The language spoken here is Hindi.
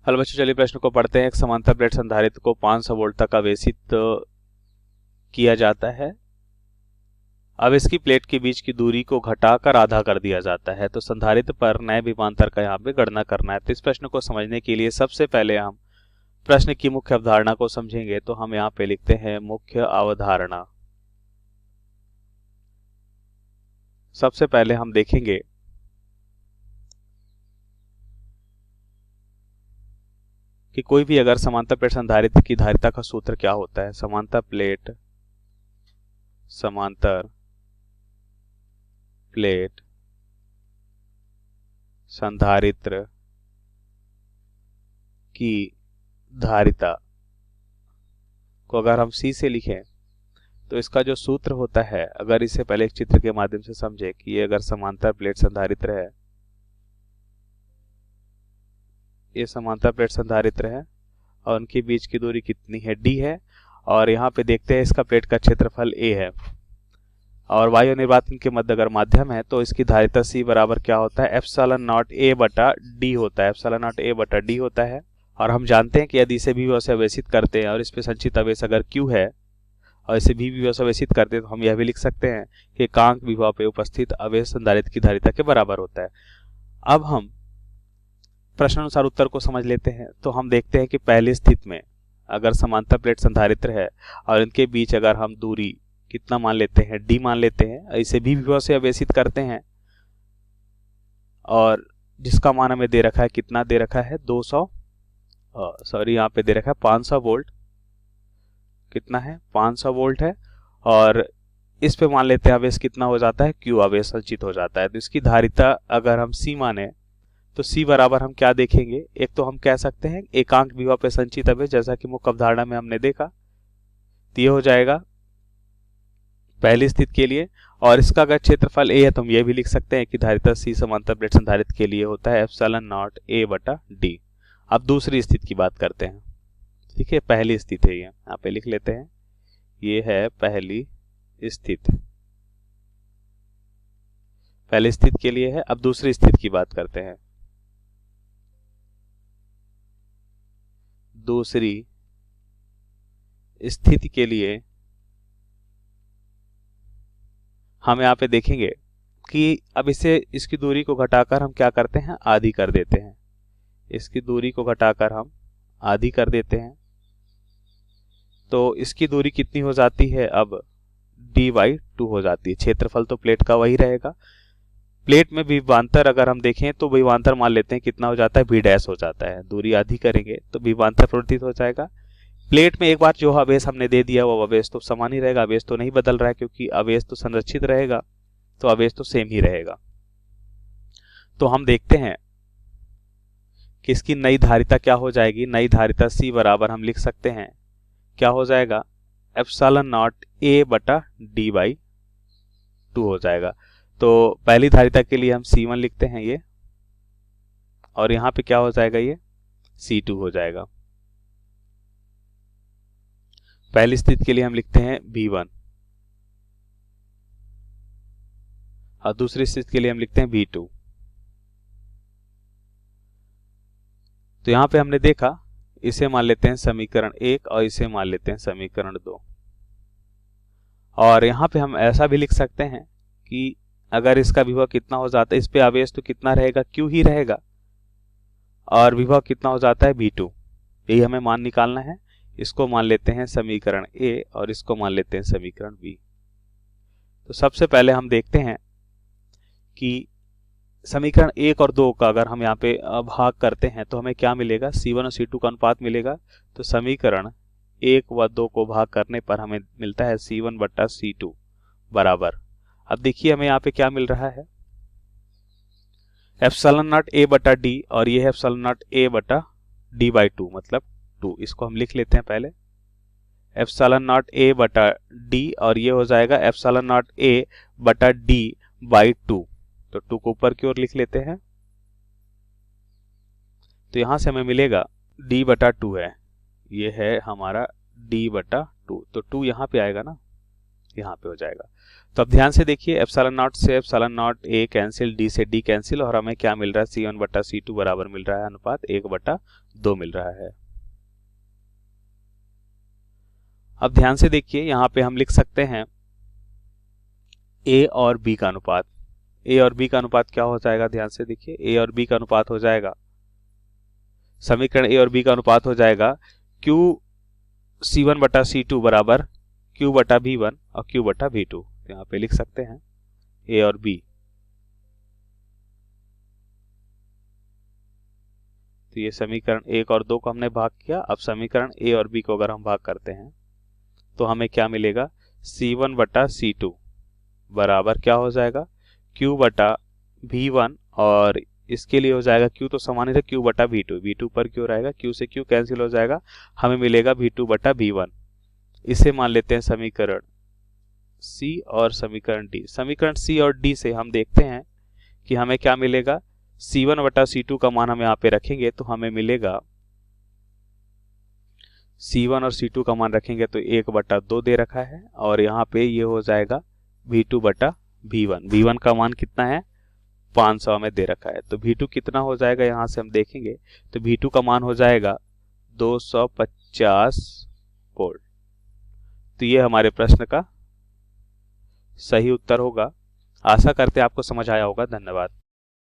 हेलो बच्चों, चलिए प्रश्न को पढ़ते हैं। एक समांतर प्लेट संधारित्र को 500 वोल्ट तक आवेशित किया जाता है। अब इसकी प्लेट के बीच की दूरी को घटाकर आधा कर दिया जाता है, तो संधारित्र पर नए विभवांतर का यहाँ पे गणना करना है। तो इस प्रश्न को समझने के लिए सबसे पहले हम प्रश्न की मुख्य अवधारणा को समझेंगे। तो हम यहाँ पे लिखते हैं मुख्य अवधारणा। सबसे पहले हम देखेंगे कि कोई भी अगर समांतर प्लेट संधारित्र की धारिता का सूत्र क्या होता है। समांतर प्लेट संधारित्र की धारिता को अगर हम C से लिखें तो इसका जो सूत्र होता है, अगर इसे पहले एक चित्र के माध्यम से समझे कि ये अगर समांतर प्लेट संधारित्र है, ये समांतर प्लेट संधारित्र है और उनके बीच की दूरी कितनी है, D है। और यहाँ पे देखते हैं इसका प्लेट का क्षेत्रफल A है और वायु निर्वातन के मध्य अगर माध्यम है तो इसकी धारिता C बराबर क्या होता है, एप्सिलॉन नॉट A बटा D होता है। एप्सिलॉन नॉट A बटा D होता है। और हम जानते हैं कि यदि इसे भी से आवेशित करते हैं और इस पे संचित आवेश अगर Q है और इसे भी विभव से आवेशित करते हैं तो हम यह भी लिख सकते हैं कि एकांक विभव पे उपस्थित आवेश संधारित्र की धारिता के बराबर होता है। अब हम प्रश्नानुसार उत्तर को समझ लेते हैं। तो हम देखते हैं कि पहली स्थिति में अगर समांतर प्लेट संधारित्र है और इनके बीच अगर हम दूरी कितना मान लेते हैं, D मान लेते हैं, इसे भी विभव से आवेशित करते हैं और जिसका मान हमें दे रखा है, कितना दे रखा है, 200 यहाँ पे दे रखा है 500 वोल्ट। कितना है, 500 वोल्ट है। और इस पे मान लेते हैं आवेश कितना हो जाता है, Q आवेश संचित हो जाता है। तो इसकी धारिता अगर हम C माने तो C बराबर हम क्या देखेंगे, एक तो हम कह सकते हैं एकांक विभव पे संचित आवेश, जैसा कि मुख्य अवधारणा में हमने देखा। तो ये हो जाएगा पहली स्थिति के लिए। और इसका अगर क्षेत्रफल A है तो हम ये भी लिख सकते हैं कि धारिता C समांतर प्लेट संधारित्र के लिए होता है एप्सिलॉन नॉट A बटा D। अब दूसरी स्थिति की बात करते हैं। ठीक है, पहली स्थिति है, ये यहाँ पे लिख लेते हैं, ये है पहली स्थिति। पहली स्थिति के लिए है। अब दूसरी स्थिति की बात करते हैं। दूसरी स्थिति के लिए हम यहाँ पे देखेंगे कि अब इसकी दूरी को घटाकर हम क्या करते हैं, आधी कर देते हैं। इसकी दूरी को घटाकर हम आधी कर देते हैं तो इसकी दूरी कितनी हो जाती है, अब D/2 हो जाती है। क्षेत्रफल तो प्लेट का वही रहेगा। प्लेट में विभवांतर अगर हम देखें तो विभवांतर मान लेते हैं कितना हो जाता है, V डैश हो जाता है। दूरी आधी करेंगे तो विभवांतर परिवर्तित हो जाएगा। प्लेट में एक बार जो आवेश हमने दे दिया वो आवेश तो समान ही रहेगा, आवेश तो नहीं बदल रहा है, क्योंकि आवेश तो संरक्षित रहेगा, तो आवेश तो सेम ही रहेगा। तो हम देखते हैं कि इसकी नई धारिता क्या हो जाएगी। नई धारिता C बराबर हम लिख सकते हैं, क्या हो जाएगा, एप्सिलॉन नॉट A बटा D/2 हो जाएगा। तो पहली धारिता के लिए हम C1 लिखते हैं ये, और यहां पे क्या हो जाएगा, ये C2 हो जाएगा। पहली स्थिति के लिए हम लिखते हैं V1 और दूसरी स्थिति के लिए हम लिखते हैं V2। तो यहां पे हमने देखा, इसे मान लेते हैं समीकरण 1 और इसे मान लेते हैं समीकरण 2। और यहां पे हम ऐसा भी लिख सकते हैं कि अगर इसका विभव कितना हो जाता है, इस पे आवेश तो कितना रहेगा, Q ही रहेगा, और विभव कितना हो जाता है, V2। यही हमें मान निकालना है। इसको मान लेते हैं समीकरण A और इसको मान लेते हैं समीकरण B। तो सबसे पहले हम देखते हैं कि समीकरण 1 और 2 का अगर हम यहाँ पे भाग करते हैं तो हमें क्या मिलेगा, C1 और C2 का अनुपात मिलेगा। तो समीकरण 1 व 2 को भाग करने पर हमें मिलता है C1 बटा C2 बराबर। अब देखिए हमें यहाँ पे क्या मिल रहा है, एप्सिलॉन नॉट A बटा D, और ये है एप्सिलॉन नॉट A बटा D/2 मतलब 2। इसको हम लिख लेते हैं पहले, एप्सिलॉन नॉट A बटा D, और ये हो जाएगा एप्सिलॉन नॉट A बटा D/2। तो 2 को ऊपर की ओर लिख लेते हैं। तो यहां से हमें मिलेगा D/2 है, ये है हमारा D/2। तो 2 यहां पे आएगा ना, यहाँ पे हो जाएगा। तो अब ध्यान से देखिए, एप्सिलॉन नॉट से epsilon not a cancel, D से डी कैंसिल, और हमें क्या मिल रहा है, C1 बटा C2 बराबर मिल रहा है अनुपात 1/2 मिल रहा है। अब ध्यान से देखिए, यहाँ पे हम लिख सकते हैं ए और बी का अनुपात। ए और बी का अनुपात क्या हो जाएगा, ध्यान से देखिए, ए और बी का अनुपात हो जाएगा, समीकरण ए और बी का अनुपात हो जाएगा Q C1 बटा C2 बराबर Q बटा V1 और Q बटा V2। यहाँ पे लिख सकते हैं ए और बी। तो ये समीकरण 1 और 2 को हमने भाग किया। अब समीकरण ए और बी को अगर हम भाग करते हैं तो हमें क्या मिलेगा, C1 बटा C2 बराबर क्या हो जाएगा, Q बटा V1, और इसके लिए हो जाएगा Q तो समान ही था, Q बटा V2, V2 पर Q रहेगा, Q से Q कैंसिल हो जाएगा, हमें मिलेगा V2 बटा V1। इसे मान लेते हैं समीकरण C और समीकरण D। समीकरण C और D से हम देखते हैं कि हमें क्या मिलेगा, C1 बटा C2 का मान हम यहाँ पे रखेंगे तो हमें मिलेगा, C1 और C2 का मान रखेंगे तो 1/2 दे रखा है, और यहाँ पे ये हो जाएगा V2 बटा V1। V1 का मान कितना है, 500 में दे रखा है। तो V2 कितना हो जाएगा, यहाँ से हम देखेंगे तो V2 का मान हो जाएगा 250 वोल्ट। तो ये हमारे प्रश्न का सही उत्तर होगा। आशा करते हैं आपको समझ आया होगा। धन्यवाद।